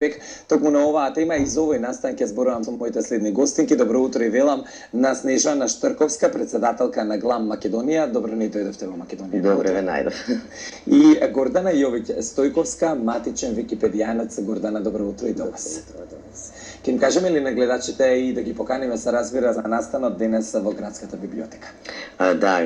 век. Токму на оваа тема и за овој настан ќе зборувам со моите следни гостинки. Добро утро и велам на Снежана Штърковска, председателка на ГЛАМ Македонија. Добро ни дојдовте во Македонија. Добре ве најдов. И Гордана Јовиќ Стојковска, матичен википедијанец. Гордана, добро утро и до вас. Ќе им кажеме ли на гледачите и да ги поканиме се разбира за настанот денес во градската библиотека? Да,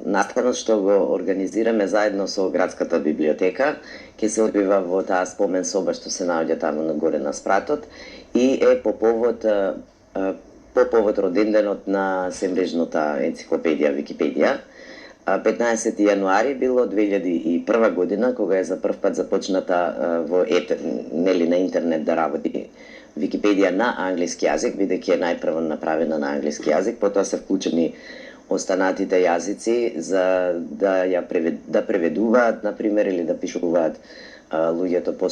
настанот што го организираме заедно со градската библиотека ќе се одвива во таа спомен соба што се наоѓа таму нагоре на спратот и е по повод роденденот на семрежната енциклопедија Википедија. 15 јануари било 2001 година кога е за прв пат започната во на интернет да работи Википедија на англиски јазик, бидејќи е најпрво направена на англиски јазик, потоа се вклучени останатите јазици за да преведуваат, например, или да пишуваат луѓето по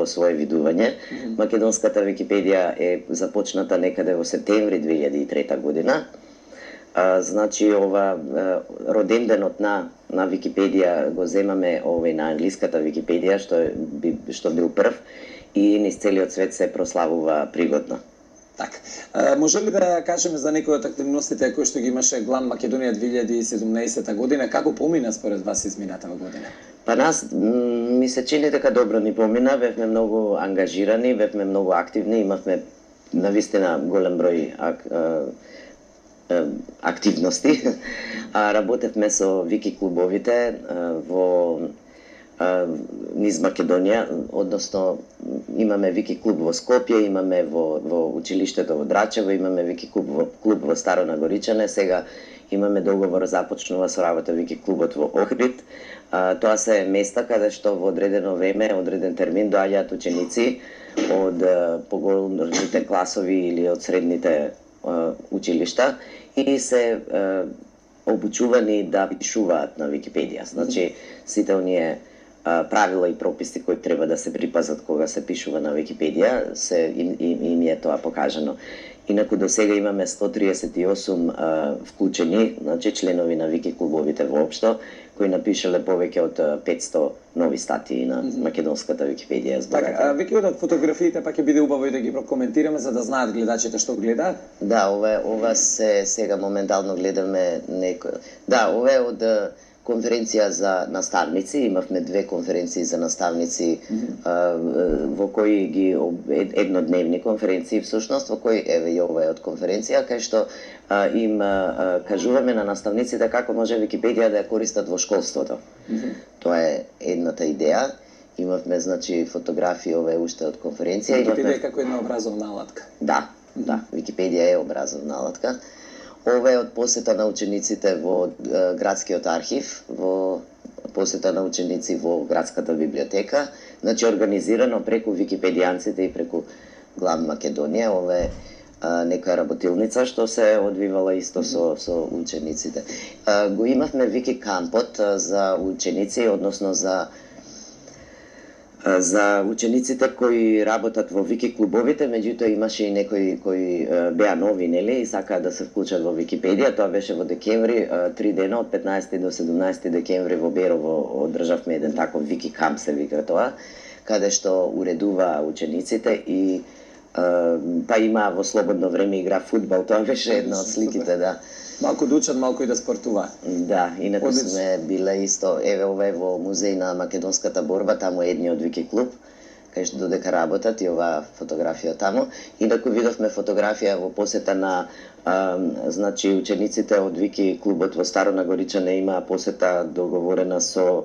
своje видување. Македонската Википедија е започната некаде во септември 2003 година. Значи, ова роденденот на Википедија го земаме на англиската Википедија, што бил прв, и низ целиот свет се прославува пригодно. Така. Може ли да кажеме за некои од активностите кои што ги имаше ГЛАМ Македонија 2017 година? Како помина според вас измината година? Па нас ми се чини дека добро ни помина, бевме многу ангажирани, бевме многу активни, имавме навистина голем број активности. Работевме со вики клубовите во низ Македонија, односно имаме вики клуб во Скопје, имаме во училиштето во Драчево, имаме вики клуб во Старо Нагоричане, сега имаме договор започнува со работа вики клубот во Охрид. Тоа се места каде што во одредено време, одреден термин доаѓаат ученици од поголемите класови или од средните училишта и се обучувани да пишуваат на Википедија. Значи, сите оние правила и прописи кои треба да се припазат кога се пишува на Википедија, им е тоа покажано. Инаку до сега имаме 138 вклучени, значи членови на вики клубовите воопшто, кои напишале повеќе од 500 нови статии на македонската Википедија. Така, веќе од фотографиите па ќе биде убаво и да ги прокоментираме за да знаат гледачите што гледаат. Да, ова се сега моментално гледаме некој. Да, ова е од конференција за наставници, имавме две конференции за наставници во кои ги еднодневни конференции всушност, во кои еве и ова е од конференција кај што им кажуваме на наставниците како може Википедија да ја користат во школството. Тоа е едната идеја. Имавме значи фотографии, ова е уште од конференција. Википедија како една образовна алатка. Да, Википедија е образовна алатка. Ова е од посета на учениците во градскиот архив, во посета на ученици во градската библиотека, значи организирано преку википедијанците и преку ГЛАМ Македонија. Ова е некоја работилница што се одвивала исто со учениците. Го имавме Вики кампот за ученици, односно за учениците кои работат во вики клубовите, меѓутоа имаше и некои кои беа нови, нели, и сакаат да се вклучат во Википедија. Тоа беше во декември, 3 дена од 15 до 17 декември во Берово одржавме еден таков вики камп се вика тоа, каде што уредува учениците и па има во слободно време игра фудбал. Тоа беше една од сликите, да. Малку да учат, малку и да спортуваат. Да, инаку сме биле исто, еве ова е во музеј на македонската борба, таму е едниот вики клуб, кај што додека работат и оваа фотографија таму. Инаку видовме фотографија во посета на значи учениците од вики клубот во Старо Нагоричане, има посета договорена со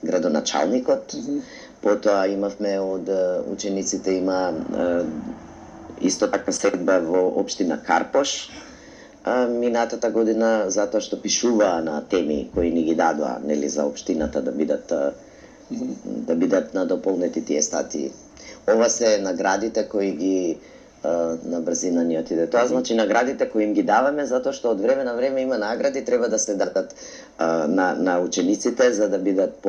градоначалникот. Потоа имавме од учениците има исто така средба во општина Карпош минатата година, затоа што пишуваа на теми кои ни ги дадоа, нели, за општината да бидат надополнети тие статии. Ова се наградите кои ги на брзина ни отиде. Тоа значи наградите кои им ги даваме затоа што од време на време има награди, треба да се дадат на учениците за да бидат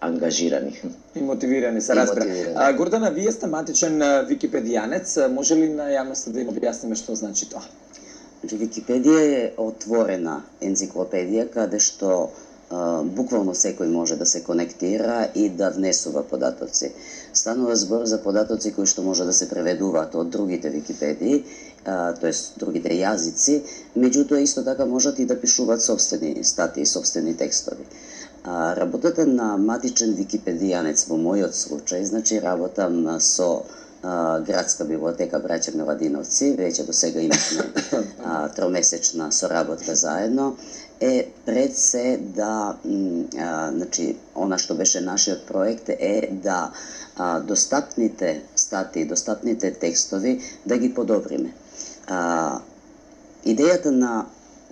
ангажирани. И мотивирани, се разбира. Гордана, вие сте матичен википедијанец. Може ли на јавноста да им објасниме што значи тоа? Википедија е отворена енциклопедија каде што буквално секој може да се конектира и да внесува податоци. Станува збор за податоци кои што може да се преведуваат од другите Википедии, тоест другите јазици, меѓутоа исто така можат и да пишуваат собствени статии, собствени текстови. Работата на матичен википедијанец во мојот случај, значи работам со Градска библиотека Браќа Миладиновци, веќе до сега имаме тромесечна соработка заедно, е пред се да, значи, она што беше нашиот проект е да достапните статии, достапните текстови да ги подобриме. Идејата на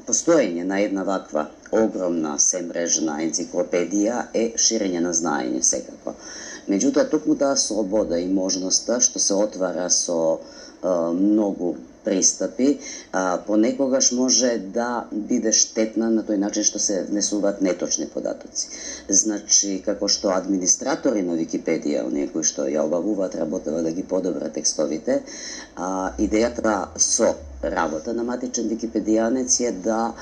постоење на една ваква огромна семрежна енциклопедија е ширење на знаење секако. Меѓутоа, токму таа слобода и можноста што се отвара со многу пристапи, понекогаш може да биде штетна на тој начин што се внесуваат неточни податоци. Значи, како што администратори на Википедија, оние кои што ја обавуваат работава да ги подобрат текстовите, идејата со работа на матичен википедијанец е да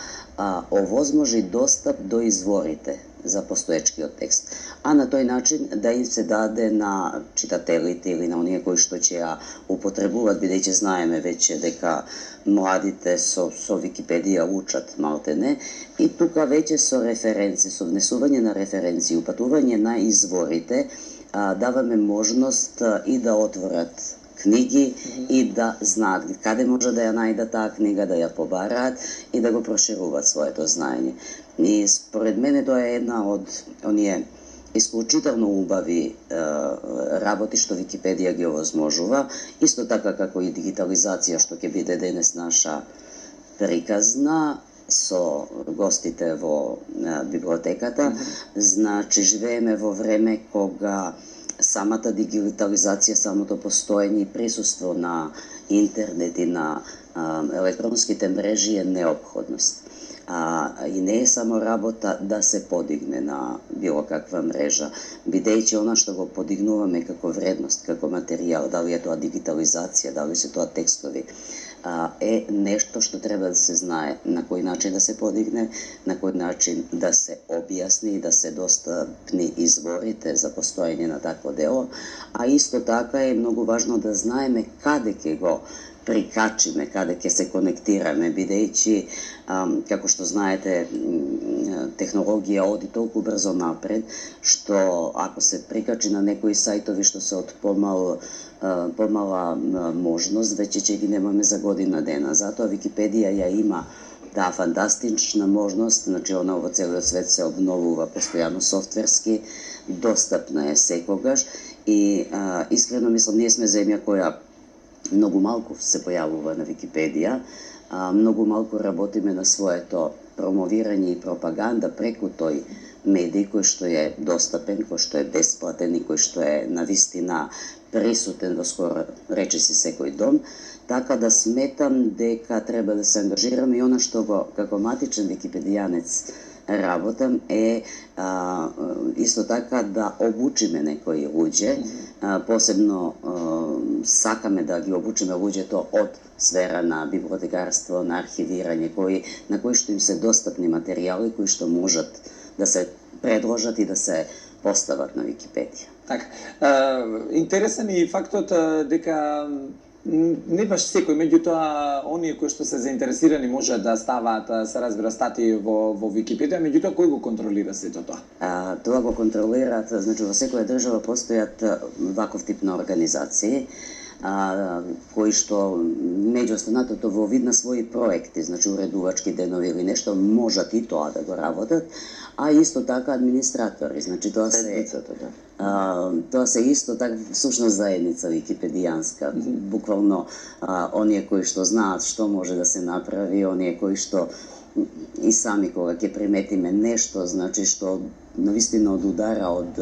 овозможи достап до изворите за постоечкиот текст, а на тој начин да им се даде на читателите или на оние кои што ќе ја употребуваат, бидејќи знаеме веќе дека младите со Википедија учат малтене, и тука веќе со референци, со внесување на референци, упатување на изворите, даваме можност и да отворат книги и да знаат каде може да ја најдат таа книга, да ја побараат и да го прошируваат своето знаење. И според мене тоа е една од оние исклучително убави работи што Википедија ги овозможува, исто така како и дигитализација што ќе биде денес наша приказна со гостите во библиотеката. Значи, живееме во време кога самата дигитализација, самото постоење и присуство на интернет и на електронските мрежи е неопходност. И не е само работа да се подигне на било каква мрежа, бидејќи она што го подигнуваме како вредност, како материјал, дали е тоа дигитализација, дали се тоа текстови, е нешто што треба да се знае на кој начин да се подигне, на кој начин да се објасни и да се достапни изворите за постоење на такво дело, а исто така е многу важно да знаеме каде ќе го прикачиме, каде ќе се конектираме, бидејќи, како што знаете, технологија оди толку брзо напред, што ако се прикачи на некои сајтови што се од помала можност, веќе ќе ги немаме за година дена. Затоа Википедија ја има таа фантастична можност, значи она во целиот свет се обновува постојано софтверски, достапна е секогаш и искрено мислам, ние сме земја која многу малку се појавува на Википедија, многу малку работиме на своето промовирање и пропаганда преку тој медиј кој што е достапен, кој што е бесплатен и кој што е навистина присутен во скоро речиси секој дом, така да сметам дека треба да се ангажираме и она што го како матичен википедијанец работам е исто така да обучиме некои луѓе, посебно сакаме да ги обучиме луѓето од сфера на библиотекарство, на архивирање, на кои што им се достапни материјали кои што можат да се предложат и да се постават на Википедија. Така, интересен е и фактот дека не баш секој, меѓутоа оние кои што се заинтересирани може да ставаат, се разбира, статии во Википедија, меѓутоа кој го контролира сето тоа? Тоа го контролираат, значи во секоја држава постојат ваков тип на организации, кои што меѓу останатото во вид на своји проекти, значи уредувачки денови или нешто, можат и тоа да го работат, а исто така администратори, значи тоа се исто така всушност заедница википедијанска, буквално оние кои што знаат што може да се направи, оние кои што и сами кога ќе приметиме нешто, значи што навистина одудара од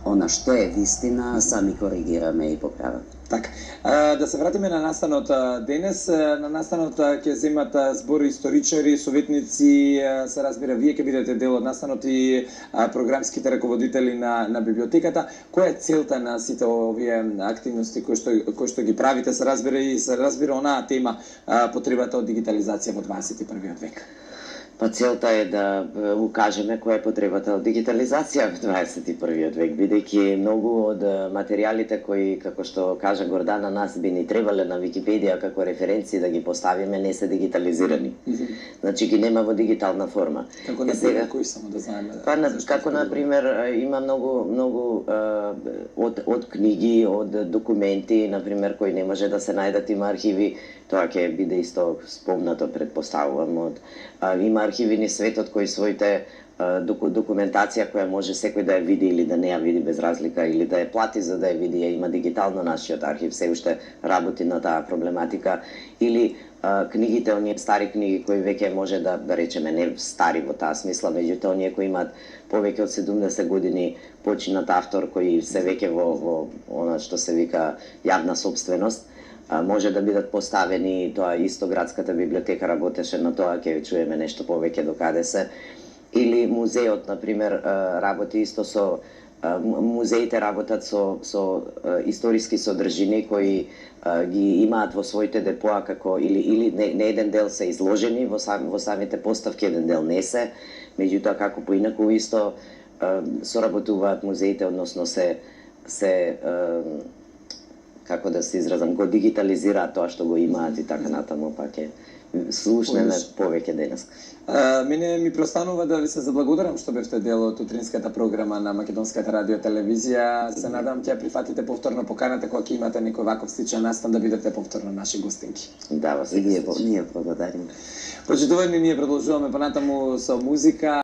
она што е вистина, сами коригираме и поправаме. Така, да се вратиме на настанот денес. На настанот ќе земат збор историчари, советници, се разбира, вие ќе бидете дел од настанот и програмските раководители на библиотеката. Која е целта на сите овие активности кои што ги правите, се разбира, и се разбира онаа тема, потребата од дигитализација во 21. век? Па целта е да укажеме која е потребата од дигитализација во 21. век, бидејќи многу од материјалите кои, како што кажа Гордана, нас би ни требале на Википедија како референции да ги поставиме, не се дигитализирани. Значи ги нема во дигитална форма. Како на пример, кои само да знаеме? Како на пример има многу од книги, од документи, на пример кои не може да се најдат, има архиви, тоа ќе биде исто спомнато, предпоставувам, има архиви низ светот кои своите документација која може секој да ја види или да не ја види без разлика, или да ја плати за да ја види, ја има дигитално нашиот архив, се уште работи на таа проблематика, или книгите, оние стари книги кои веќе може да речеме не стари во таа смисла, меѓутоа оние кои имаат повеќе од 70 години починат автор, кои се веќе во она што се вика јавна собственост, може да бидат поставени, тоа исто градската библиотека работеше на тоа, ќе чуеме нешто повеќе до каде се, или музеот, на пример, работи исто со музеите работат со историски содржини кои ги имаат во своите депоа како или не еден дел се изложени во самите поставки, еден дел не се, меѓутоа како поинаку исто соработуваат музеите, односно се како да се изразам, го дигитализираат тоа што го имаат и така натаму, па ќе слушнеме повеќе денес. Мене ми простанува да ви се заблагодарам што бевте дел од утринската програма на Македонската радио телевизија. Се надам ќе прифатите повторно поканата кога ќе имате некој ваков сличен настан да бидете повторно наши гостинки. Да, Ние благодариме. Почитувани, ние продолжуваме понатаму со музика.